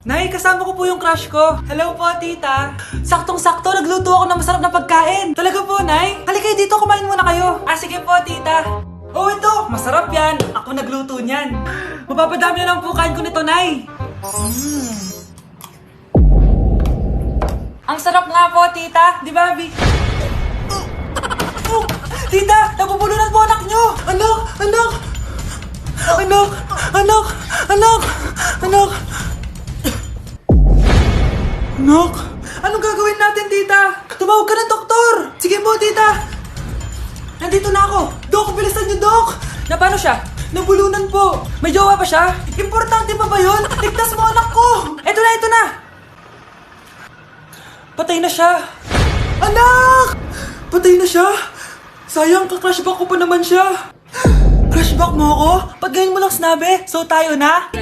Nay, kasama ko po yung crush ko. Hello po, tita. Saktong-sakto, nagluto ako ng masarap na pagkain. Talaga po, Nay? Halika dito, kumain muna kayo. Ah, sige po, tita. Oh, ito, masarap yan. Ako nagluto niyan. Mapapadami na lang po kain ko nito, Nay. Ang sarap nga po, tita. Di ba, Bi? Oh, tita, nabubulunan po anak nyo. Anak, anak. Anak, anak, anak, anak. Anak, anong gagawin natin, tita? Tumawag ka ng doktor! Sige po, tita! Nandito na ako! Dok, bilisan niyo, Dok! Na paano siya? Nabulunan po! May jowa pa siya? Importante pa ba yun? Ligtas mo anak ko! Eto na, eto na! Patay na siya! Anak! Patay na siya? Sayang, ka-crushback ko pa naman siya! Crushback mo ako? Pag ganyan mo lang sinabi, so tayo na?